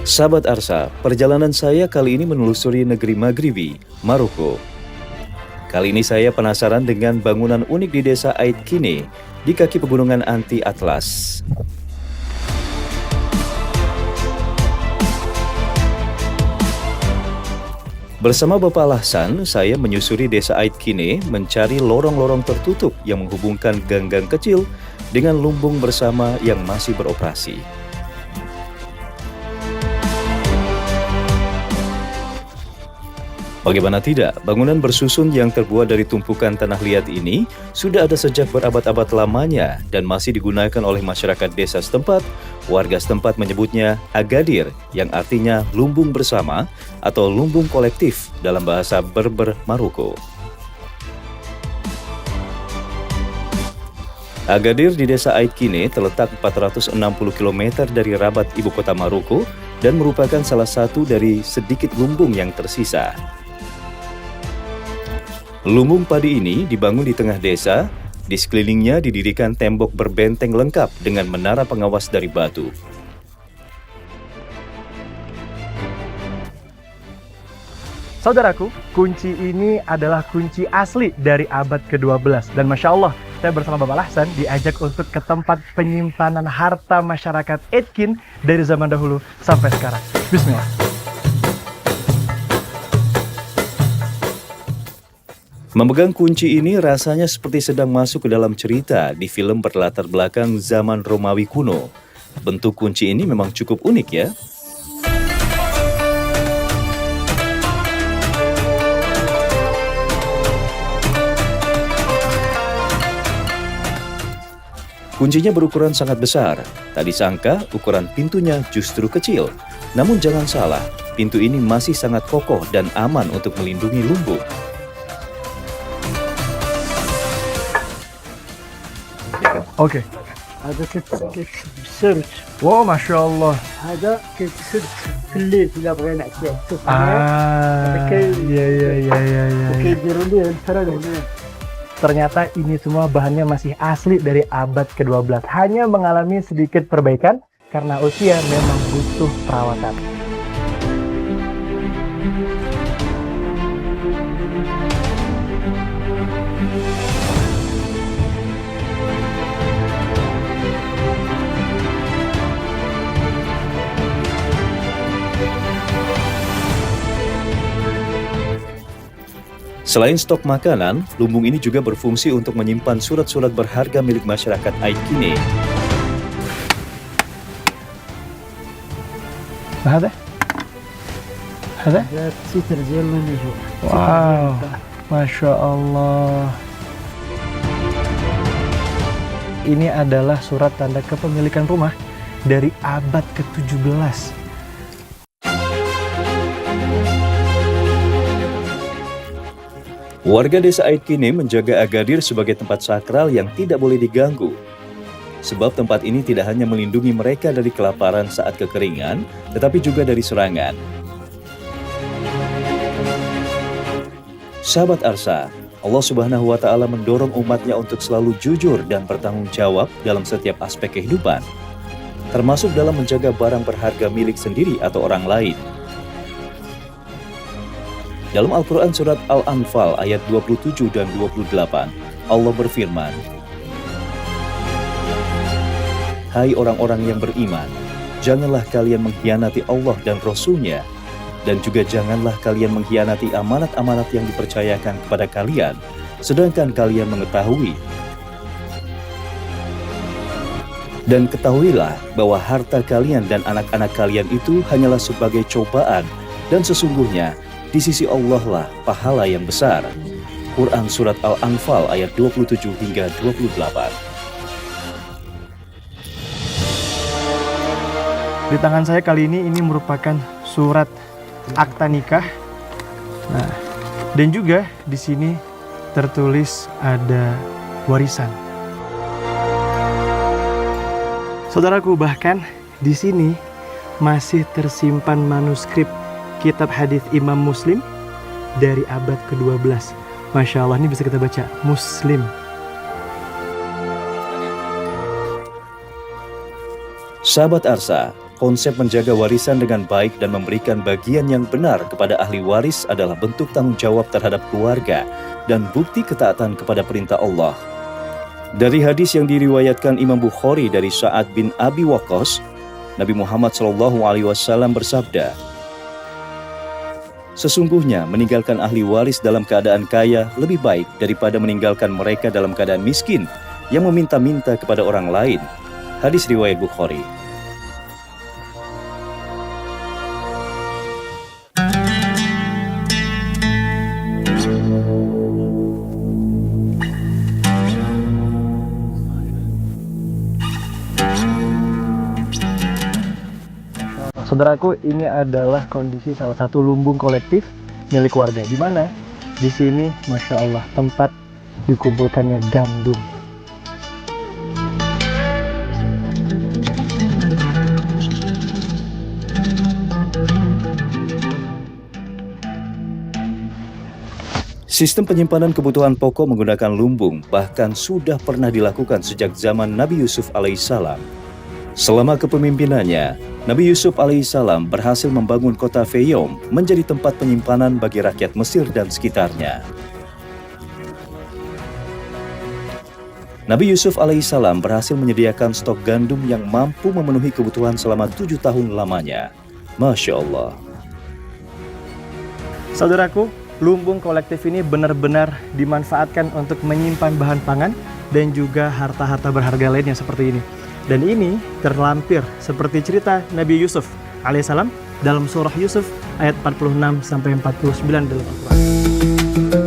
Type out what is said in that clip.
Sahabat Arsa, perjalanan saya kali ini menelusuri negeri Maghribi, Maroko. Kali ini saya penasaran dengan bangunan unik di desa Ait Kine, di kaki pegunungan Anti Atlas. Bersama Bapak Lahsan, saya menyusuri desa Ait Kine mencari lorong-lorong tertutup yang menghubungkan gang-gang kecil dengan lumbung bersama yang masih beroperasi. Bagaimana tidak, bangunan bersusun yang terbuat dari tumpukan tanah liat ini sudah ada sejak berabad-abad lamanya dan masih digunakan oleh masyarakat desa setempat. Warga setempat menyebutnya agadir, yang artinya lumbung bersama atau lumbung kolektif dalam bahasa Berber Maroko. Agadir di desa Ait Kine terletak 460 km dari Rabat, ibu kota Maroko, dan merupakan salah satu dari sedikit lumbung yang tersisa. Lumbung padi ini dibangun di tengah desa, di sekelilingnya didirikan tembok berbenteng lengkap dengan menara pengawas dari batu. Saudaraku, kunci ini adalah kunci asli dari abad ke-12. Dan Masya Allah, saya bersama Bapak Lahsan diajak untuk ke tempat penyimpanan harta masyarakat Etkin dari zaman dahulu sampai sekarang. Bismillah. Memegang kunci ini rasanya seperti sedang masuk ke dalam cerita di film berlatar belakang zaman Romawi kuno. Bentuk kunci ini memang cukup unik ya. Kuncinya berukuran sangat besar. Tak disangka ukuran pintunya justru kecil. Namun jangan salah, pintu ini masih sangat kokoh dan aman untuk melindungi lumbung. Oke. هذا كيف بالسرج. Wow, Masya Allah. هذا كيف سرج في الليل إذا بغينا نعطيه Iya. وكيديروا ليه الفرد هنا. Ternyata ini semua bahannya masih asli dari abad ke-12. Hanya mengalami sedikit perbaikan karena usia memang butuh perawatan. Selain stok makanan, lumbung ini juga berfungsi untuk menyimpan surat-surat berharga milik masyarakat Ait Kine. هذا هذا التيتر ديالو نيجو. Wow, Masya Allah. Ini adalah surat tanda kepemilikan rumah dari abad ke-17. Warga desa Ait Kine menjaga agadir sebagai tempat sakral yang tidak boleh diganggu. Sebab tempat ini tidak hanya melindungi mereka dari kelaparan saat kekeringan, tetapi juga dari serangan. Sahabat Arsa, Allah Subhanahu wa Ta'ala mendorong umatnya untuk selalu jujur dan bertanggung jawab dalam setiap aspek kehidupan, termasuk dalam menjaga barang berharga milik sendiri atau orang lain. Dalam Al-Quran Surat Al-Anfal ayat 27 dan 28, Allah berfirman, "Hai orang-orang yang beriman, janganlah kalian mengkhianati Allah dan Rasul-Nya, dan juga janganlah kalian mengkhianati amanat-amanat yang dipercayakan kepada kalian, sedangkan kalian mengetahui. Dan ketahuilah bahwa harta kalian dan anak-anak kalian itu hanyalah sebagai cobaan, dan sesungguhnya di sisi Allah lah pahala yang besar." Quran Surat Al-Anfal ayat 27 hingga 28. Di tangan saya kali ini merupakan surat akta nikah. Nah, dan juga di sini tertulis ada warisan. Saudaraku, bahkan di sini masih tersimpan manuskrip kitab hadis Imam Muslim dari abad ke-12. Masya Allah, ini bisa kita baca Muslim. Sahabat Arsa, Konsep menjaga warisan dengan baik dan memberikan bagian yang benar kepada ahli waris adalah bentuk tanggung jawab terhadap keluarga dan bukti ketaatan kepada perintah Allah. Dari hadis yang diriwayatkan Imam Bukhari dari Sa'ad bin Abi Waqqas, Nabi Muhammad SAW bersabda, "Sesungguhnya meninggalkan ahli waris dalam keadaan kaya lebih baik daripada meninggalkan mereka dalam keadaan miskin yang meminta-minta kepada orang lain." Hadis riwayat Bukhari. Saudaraku, ini adalah kondisi salah satu lumbung kolektif milik warga. Di mana? Di sini, Masya Allah, tempat dikumpulkannya gandum. Sistem penyimpanan kebutuhan pokok menggunakan lumbung bahkan sudah pernah dilakukan sejak zaman Nabi Yusuf alaihissalam. Selama kepemimpinannya, Nabi Yusuf alaihissalam berhasil membangun kota Fayum menjadi tempat penyimpanan bagi rakyat Mesir dan sekitarnya. Nabi Yusuf alaihissalam berhasil menyediakan stok gandum yang mampu memenuhi kebutuhan selama 7 tahun lamanya. Masya Allah. Saudaraku, lumbung kolektif ini benar-benar dimanfaatkan untuk menyimpan bahan pangan dan juga harta-harta berharga lainnya seperti ini. Dan ini terlampir seperti cerita Nabi Yusuf alaihissalam dalam surah Yusuf ayat 46-49 dalam Al-Quran.